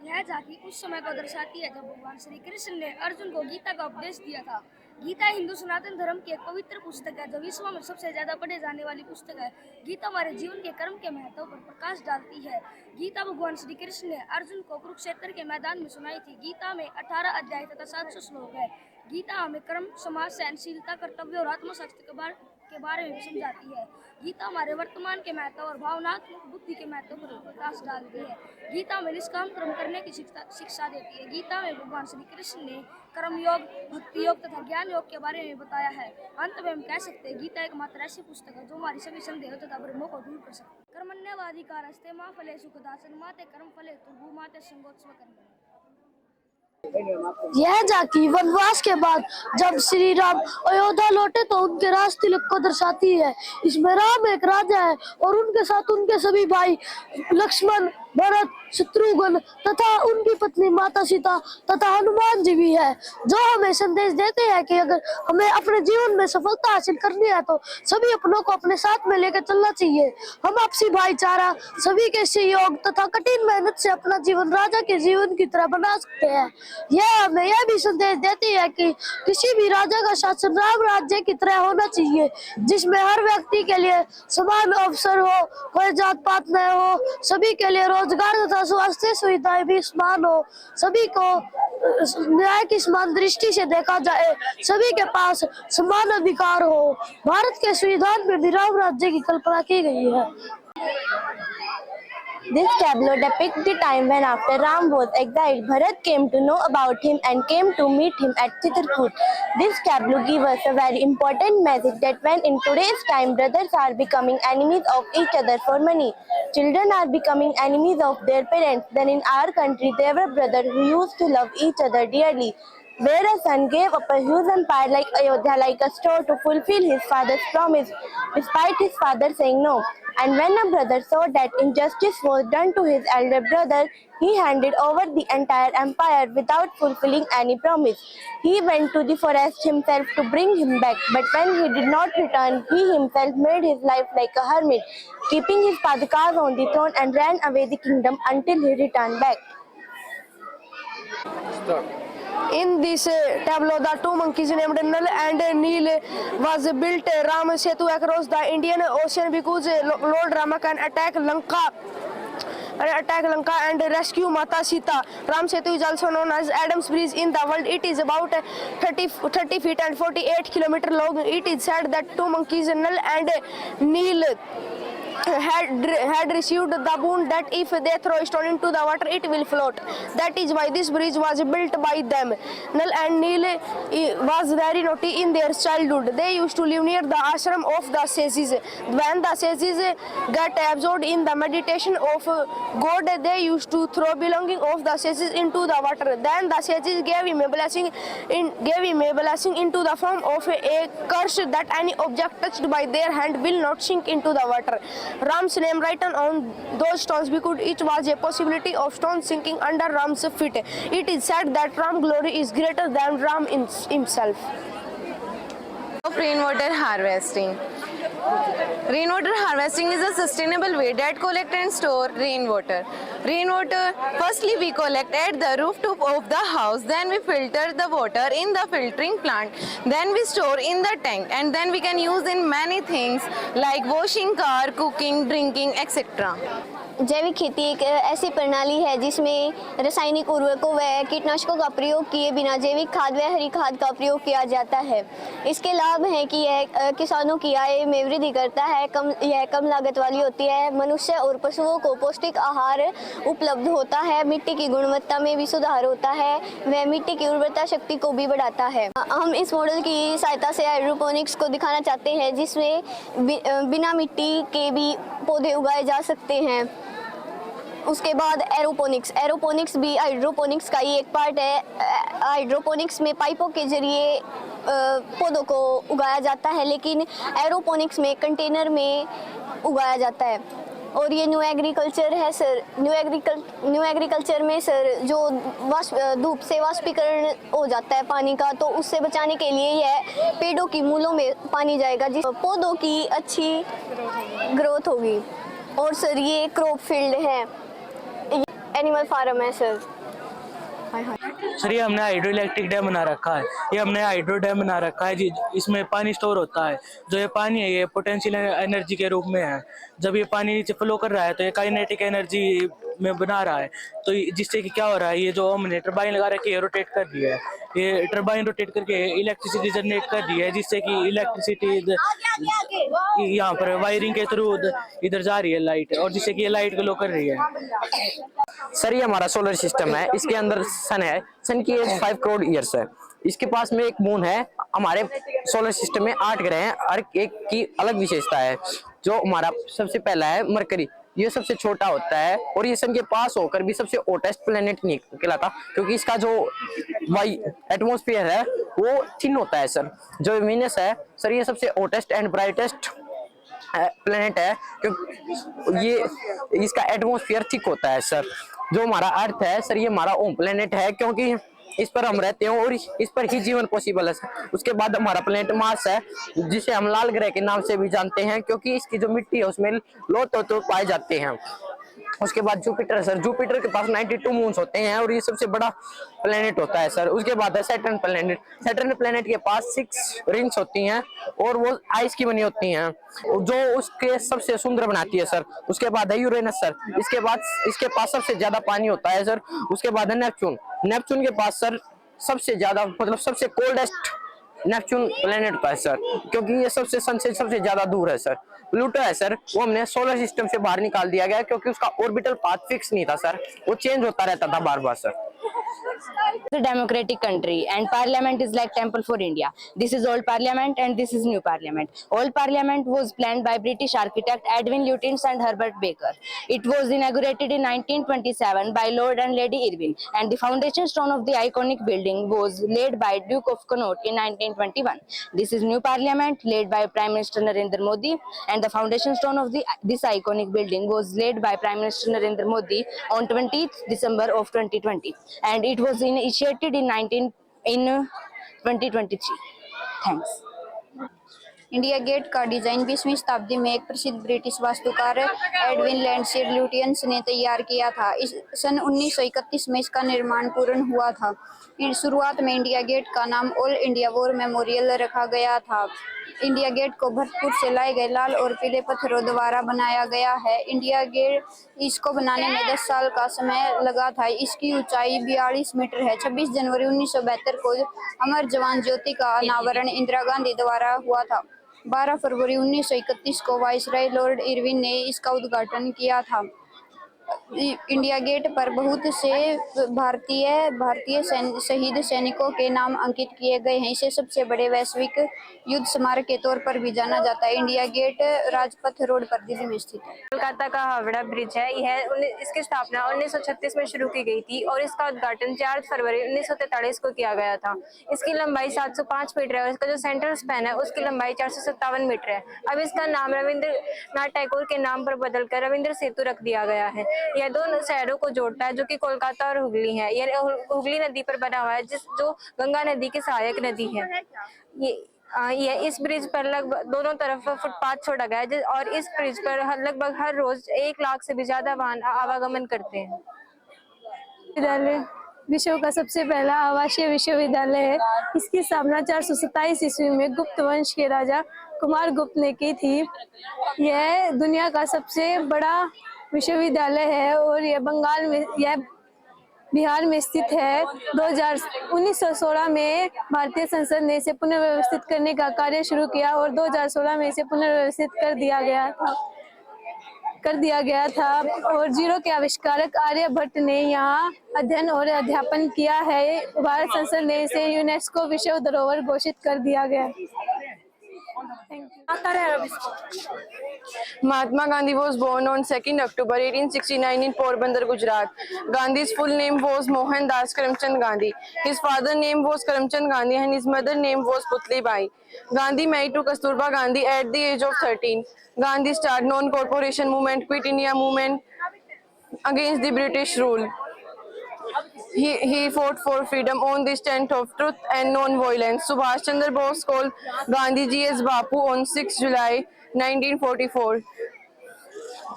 यह झांकी उस समय को दर्शाती है जब भगवान श्री कृष्ण ने अर्जुन को गीता का उपदेश दिया था। गीता हिंदू सनातन धर्म की एक पवित्र पुस्तक है जो विश्व में सबसे ज्यादा पढ़े जाने वाली पुस्तक है। गीता हमारे जीवन के कर्म के महत्व पर प्रकाश डालती है। गीता भगवान श्री कृष्ण ने अर्जुन को कुरुक्षेत्र के मैदान में सुनाई थी। गीता में 18 अध्याय तथा 700 श्लोक है। गीता हमें कर्म, समाज, सहनशीलता, कर्तव्य और आत्मशक्ति के बारे में समझाती है। गीता हमारे वर्तमान के महत्व और भावनात्मक बुद्धि के महत्व पर प्रकाश डालती है। गीता में निष्काम कर्म करने की शिक्षा देती है। गीता में भगवान श्री कृष्ण ने कर्म योग, भक्ति योग तथा ज्ञान योग के बारे में बताया है। अंत में हम कह सकते हैं गीता एकमात्र ऐसी पुस्तक है जो हमारी सभी संदेह तथा भ्रमों को दूर कर सकती है। कर्मण्यवाधिकारस्ते मा फलेषु कदाचन मा ते कर्म फले तुर्भु मा ते संगोत्सव कर्म। यह झांकी वनवास के बाद जब श्री राम अयोध्या लौटे तो उनके राज तिलक को दर्शाती है। इसमें राम एक राजा है और उनके साथ उनके सभी भाई लक्ष्मण, भरत, शत्रुघ्न तथा उनकी पत्नी माता सीता तथा हनुमान जी भी है, जो हमें संदेश देते हैं कि अगर हमें अपने जीवन में सफलता हासिल करनी है तो सभी अपनों को अपने साथ में लेकर चलना चाहिए। हम आपसी भाईचारा, सभी के सहयोग तथा कठिन मेहनत से अपना जीवन राजा के जीवन की तरह बना सकते हैं। यह हमें यह भी संदेश देती है कि किसी भी राजा का शासन राम राज्य की तरह होना चाहिए, जिसमें हर व्यक्ति के लिए समान अवसर हो, कोई जात पात न हो, सभी के लिए रोजगार तथा स्वास्थ्य सुविधाएं भी समान हो, सभी को न्याय की समान दृष्टि से देखा जाए, सभी के पास समान अधिकार हो। भारत के संविधान में भी राम राज्य की कल्पना की गई है। This tableau depicts the time when after Ram was exiled, Bharat came to know about him and came to meet him at Chitrakoot. This tableau gives us a very important message that when in today's time brothers are becoming enemies of each other for money, children are becoming enemies of their parents, then in our country there were brothers who used to love each other dearly, where a son gave up a huge empire like Ayodhya like a store to fulfill his father's promise, despite his father saying no. And when a brother saw that injustice was done to his elder brother, he handed over the entire empire without fulfilling any promise. He went to the forest himself to bring him back, but when he did not return, he himself made his life like a hermit, keeping his padakas on the throne and ran away the kingdom until he returned back. Start. In this tableau, the two monkeys named Nal and Neel was built Ram Setu across the Indian Ocean because Lord Rama can attack Lanka and rescue Mata Sita. Ram Setu is also known as Adam's Bridge in the world. It is about 30 feet and 48 kilometers long. It is said that two monkeys, Nal and Neel, had received the boon that if they throw a stone into the water, it will float. That is why this bridge was built by them. Nal and Neel was very naughty in their childhood. They used to live near the ashram of the sages. When the sages got absorbed in the meditation of God, they used to throw belonging of the sages into the water. Then the sages gave him a blessing into the form of a curse that any object touched by their hand will not sink into the water. Ram's name written on those stones because each was a possibility of stones sinking under Ram's feet. It is said that Ram's glory is greater than Ram himself. Of rainwater harvesting. Rainwater harvesting is a sustainable way that collect and store rainwater. Rainwater, firstly we collect at the rooftop of the house, then we filter the water in the filtering plant, then we store in the tank, and then we can use in many things like washing car, cooking, drinking, etc. जैविक खेती एक ऐसी प्रणाली है जिसमें रासायनिक उर्वरकों व कीटनाशकों का प्रयोग किए बिना जैविक खाद व हरी खाद का प्रयोग किया जाता है। इसके लाभ हैं कि यह किसानों की आय में वृद्धि करता है, यह कम लागत वाली होती है, मनुष्य और पशुओं को पौष्टिक आहार उपलब्ध होता है, मिट्टी की गुणवत्ता में भी सुधार होता है, वह मिट्टी की उर्वरता शक्ति को भी बढ़ाता है। हम इस मॉडल की सहायता से हाइड्रोपोनिक्स को दिखाना चाहते हैं, जिसमें बिना मिट्टी के भी पौधे उगाए जा सकते हैं। उसके बाद एरोपोनिक्स भी हाइड्रोपोनिक्स का ही एक पार्ट है। हाइड्रोपोनिक्स में पाइपों के जरिए पौधों को उगाया जाता है, लेकिन एरोपोनिक्स में कंटेनर में उगाया जाता है। और ये न्यू एग्रीकल्चर है सर। न्यू एग्रीकल्चर में सर जो धूप से वाष्पीकरण हो जाता है पानी का, तो उससे बचाने के लिए यह पेड़ों की मूलों में पानी जाएगा, जिस पौधों की अच्छी ग्रोथ होगी। और सर ये क्रॉप फील्ड है, एनिमल फार्म है सर। सर ये हमने हाइड्रो इलेक्ट्रिक डैम बना रखा है। ये हमने हाइड्रो डैम बना रखा है इसमें पानी स्टोर होता है। जो ये पानी है ये पोटेंशियल एनर्जी के रूप में है। जब ये पानी नीचे फ्लो कर रहा है तो ये काइनेटिक एनर्जी में बना रहा है। तो जिससे कि क्या हो रहा है, ये जो हमने टरबाइन लगा रखी है रोटेट कर रही है। ये टरबाइन रोटेट करके इलेक्ट्रिसिटी जनरेट कर रही है, जिससे कि इलेक्ट्रिसिटी यहाँ पर वायरिंग के थ्रू इधर जा रही है लाइट, और जिससे कि ये लाइट ग्लो कर रही है। सर ये हमारा सोलर सिस्टम है, इसके अंदर सन है। सन की एज 5 करोड़ ईयर्स है। इसके पास में एक मून है। हमारे सोलर सिस्टम में 8 ग्रह हैं, हर एक की अलग विशेषता है। जो हमारा सबसे पहला है मरकरी, ये सबसे छोटा होता है और ये सन के पास होकर भी सबसे हॉटेस्ट प्लेनेट कहलाता, क्योंकि इसका जो एटमॉस्फेयर है वो थिन होता है सर। जो वीनस है सर, ये सबसे हॉटेस्ट एंड ब्राइटेस्ट प्लेनेट है, क्योंकि ये इसका एटमॉस्फेयर थिक होता है सर। जो हमारा अर्थ है सर, ये हमारा होम प्लेनेट है, क्योंकि इस पर हम रहते हैं और इस पर ही जीवन पॉसिबल है सर। उसके बाद हमारा प्लेनेट मार्स है, जिसे हम लाल ग्रह के नाम से भी जानते हैं, क्योंकि इसकी जो मिट्टी है उसमें लौह तत्व पाए जाते हैं। उसके बाद जुपिटर सर, जुपिटर के पास 92 मून्स होते हैं और ये सबसे बड़ा प्लेनेट होता है सर। उसके बाद है सैटर्न प्लेनेट। सैटर्न प्लेनेट के पास 6 रिंग्स होती हैं और वो आइस की बनी होती हैं, जो उसके सबसे सुंदर बनाती है सर। उसके बाद है यूरेनस सर, इसके पास सबसे ज्यादा पानी होता है सर। उसके बाद है नेपच्यून। नेपच्यून के पास सर सबसे ज्यादा मतलब सबसे कोल्डेस्ट नेपच्यून प्लेनेट होता है सर, क्योंकि ये सबसे सन से सबसे ज्यादा दूर है सर। प्लूटो है सर, वो हमने सोलर सिस्टम से बाहर निकाल दिया गया, क्योंकि उसका ऑर्बिटल पाथ फिक्स नहीं था सर, वो चेंज होता रहता था बार बार sir. A democratic country and parliament is like temple for India. This is old parliament and this is new parliament. Old parliament was planned by British architect Edwin Lutyens and Herbert Baker. It was inaugurated in 1927 by Lord and Lady Irwin, and the foundation stone of the iconic building was laid by Duke of Connaught in 1921. This is new parliament laid by Prime Minister Narendra Modi, and the foundation stone of this iconic building was laid by Prime Minister Narendra Modi on 20th December of 2020. And it was initiated in 2023. Thanks. India gate का design 20वीं शताब्दी में एक प्रसिद्ध British वास्तुकार Edwin लैंडसेर Lutyens ने तैयार किया था। इस सन 1931 में इसका निर्माण पूर्ण हुआ था। शुरुआत में इंडिया गेट का नाम ऑल इंडिया वॉर मेमोरियल रखा गया था। इंडिया गेट को भरतपुर से लाए गए लाल और पीले पत्थरों द्वारा बनाया गया है। इंडिया गेट इसको बनाने में 10 साल का समय लगा था। इसकी ऊंचाई 42 मीटर है। 26 जनवरी 1972 को अमर जवान ज्योति का अनावरण इंदिरा गांधी द्वारा हुआ था। 12 फरवरी 1931 को वाइसराय लॉर्ड इरविन ने इसका उद्घाटन किया था। इंडिया गेट पर बहुत से भारतीय शहीद सैनिकों के नाम अंकित किए गए हैं। इसे सबसे बड़े वैश्विक युद्ध स्मारक के तौर पर भी जाना जाता है। इंडिया गेट राजपथ रोड पर दिल्ली में स्थित है। कोलकाता का हावड़ा ब्रिज है। इसकी स्थापना 1936 में शुरू की गई थी और इसका उद्घाटन 4 फरवरी 1943 को किया गया था। इसकी लंबाई 705 मीटर है और इसका जो सेंट्रल स्पैन है उसकी लंबाई 457 मीटर है। अब इसका नाम रविंद्रनाथ टैगोर के नाम पर बदलकर रविंद्र सेतु रख दिया गया है। यह दोनों शहरों को जोड़ता है, जो कि कोलकाता और हुगली है। यह हुगली नदी पर बना हुआ है, जो गंगा नदी की सहायक नदी है। ये इस ब्रिज पर लगभग दोनों तरफ फुटपाथ छोड़ा गया है और इस ब्रिज पर लगभग हर रोज 1 लाख से भी ज्यादा वाहन आवागमन करते हैं। विश्वविद्यालय विश्व का सबसे पहला आवासीय विश्वविद्यालय है। इसकी स्थापना 427 ईस्वी में गुप्त वंश के राजा कुमार गुप्त ने की थी। यह दुनिया का सबसे बड़ा विश्वविद्यालय है और यह बिहार में स्थित है। 1916 में भारतीय संसद ने इसे पुनर्व्यवस्थित करने का कार्य शुरू किया और 2016 में इसे पुनर्व्यवस्थित कर दिया गया था और जीरो के आविष्कारक आर्यभट्ट ने यहाँ अध्ययन और अध्यापन किया है। भारत संसद ने इसे यूनेस्को विश्व धरोहर घोषित कर दिया गया। Mahatma Gandhi was born on 2nd October 1869 in Porbandar, Gujarat. Gandhi's full name was Mohandas Karamchand Gandhi. His father's name was Karamchand Gandhi and his mother's name was Putli Bai. Gandhi married to Kasturba Gandhi at the age of 13. Gandhi started non-corporation movement, quit India movement against the British rule. He fought for freedom on the stand of truth and non-violence. Subhash Chandra Bose called Gandhi ji as Bapu on 6 July 1944.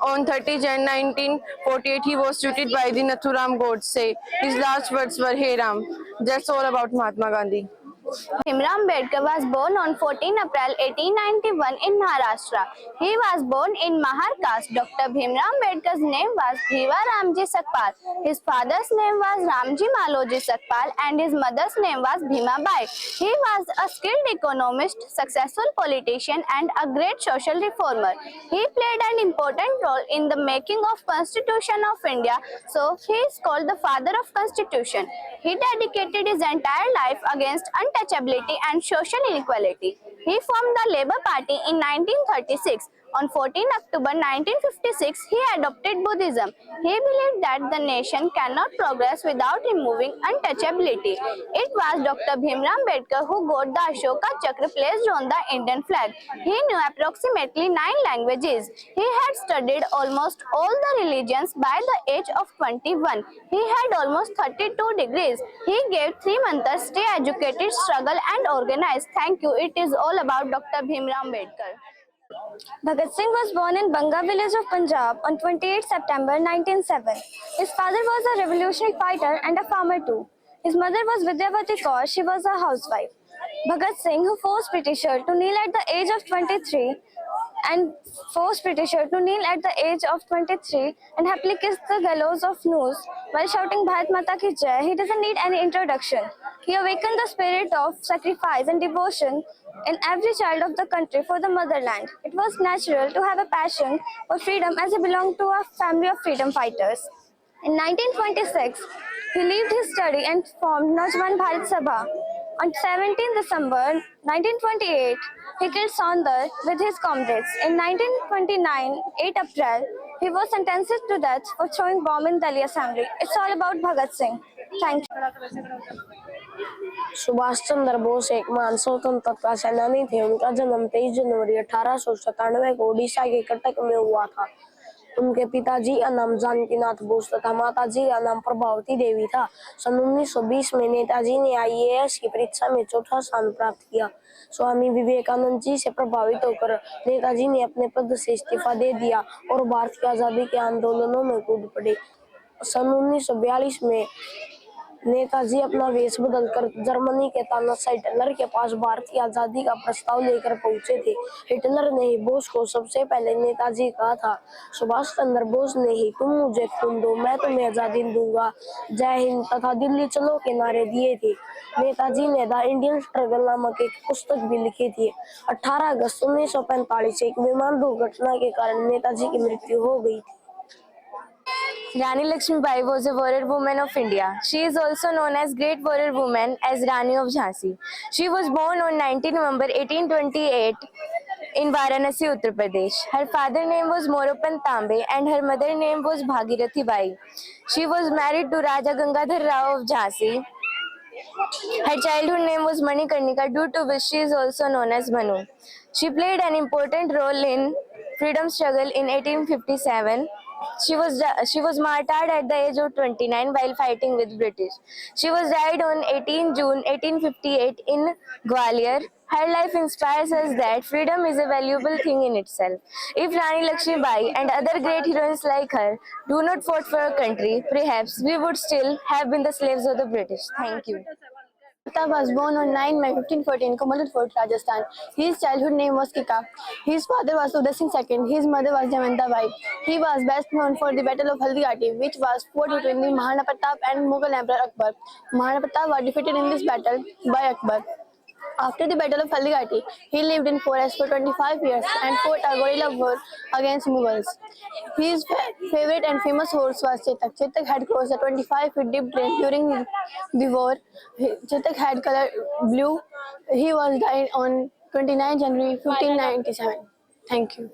On 30 Jan 1948, he was shot by the Nathuram Godse. His last words were, "Hey Ram." That's all about Mahatma Gandhi. Bhimrao Ambedkar was born on 14 April 1891 in Maharashtra. He was born in Mahar caste. Dr. Bhimrao Ambedkar's name was Bhiva Ramji Sakpal. His father's name was Ramji Maloji Sakpal and his mother's name was Bhima Bai. He was a skilled economist, successful politician and a great social reformer. He played an important role in the making of Constitution of India, so he is called the father of Constitution. He dedicated his entire life against untouchability and social inequality. He formed the Labour Party in 1936. On 14 October 1956, he adopted Buddhism. He believed that the nation cannot progress without removing untouchability. It was Dr. Bhimrao Ambedkar who got the Ashoka Chakra placed on the Indian flag. He knew approximately 9 languages. He had studied almost all the religions by the age of 21. He had almost 32 degrees. He gave 3 mantras: stay educated, struggle and organize. Thank you. It is all about Dr. Bhimrao Ambedkar. Bhagat Singh was born in Banga village of Punjab on 28 September 1907. His father was a revolutionary fighter and a farmer too. His mother was Vidyavati Kaur. She was a housewife. Bhagat Singh, who forced Britishers to kneel at the age of 23 and happily kissed the gallows of noose while shouting Bharat Mata Ki Jai. He doesn't need any introduction. He awakened the spirit of sacrifice and devotion in every child of the country for the motherland. It was natural to have a passion for freedom as he belonged to a family of freedom fighters. In 1926, he left his study and formed Naujawan Bharat Sabha. On 17 December 1928, he killed Saundar with his comrades. In 1929, 8 April, he was sentenced to death for throwing bomb in Delhi Assembly. It's all about Bhagat Singh. Thank you. Subhash Chandra Bose एक महान स्वतंत्रता सेनानी थे। उनका जन्म 23 जनवरी 1897 को ओडिशा के कटक में हुआ था। उनके पिताजी का नाम जानकीनाथ बोस तथा माताजी का नाम प्रभावती देवी था। सन 1920 में नेताजी ने IAS की परीक्षा में चौथा स्थान प्राप्त किया। स्वामी विवेकानंद जी से प्रभावित होकर नेताजी ने अपने पद से इस्तीफा दे दिया और भारत की आजादी के आंदोलनों में कूद पड़े। सन 1942 में नेताजी अपना वेश बदलकर जर्मनी के तानाशाह हिटलर के पास भारत की आजादी का प्रस्ताव लेकर पहुंचे थे। हिटलर ने ही बोस को सबसे पहले नेताजी कहा था। सुभाष चंद्र बोस ने ही तुम मुझे खून दो मैं तुम्हें आजादी दूंगा, जय हिंद तथा दिल्ली चलो के नारे दिए थे। नेताजी ने द इंडियन स्ट्रगल नामक एक पुस्तक भी लिखी थी। 18 अगस्त 1945 एक विमान दुर्घटना के कारण नेताजी की मृत्यु हो गई थी। Rani Lakshmibai was a warrior woman of India. She is also known as Great Warrior Woman as Rani of Jhansi. She was born on 19 November 1828 in Varanasi, Uttar Pradesh. Her father's name was Moropant Tambe and her mother's name was Bhagirathi Bai. She was married to Raja Gangadhar Rao of Jhansi. Her childhood name was Manikarnika, due to which she is also known as Manu. She played an important role in freedom struggle in 1857. She was martyred at the age of 29 while fighting with British. She was died on 18 June 1858 in Gwalior. Her life inspires us that freedom is a valuable thing in itself. If Rani Lakshmibai and other great heroines like her do not fight for our country, perhaps we would still have been the slaves of the British. Thank you. Mehta was born on 9 May 1514 in Kamalur Fort, Rajasthan. His childhood name was Kika. His father was Uday Singh II. His mother was Jamanta Bai. He was best known for the Battle of Haldighati, which was fought between the Maharaja Pratap and Mughal Emperor Akbar. Maharaja Pratap was defeated in this battle by Akbar. After the Battle of Haldighati, he lived in forest for 25 years and fought a guerrilla war against Mughals. His favorite and famous horse was Chetak. Chetak had crossed the 25 feet deep drain during the war. Chetak had color blue. He was died on 29 January 1597. Thank you.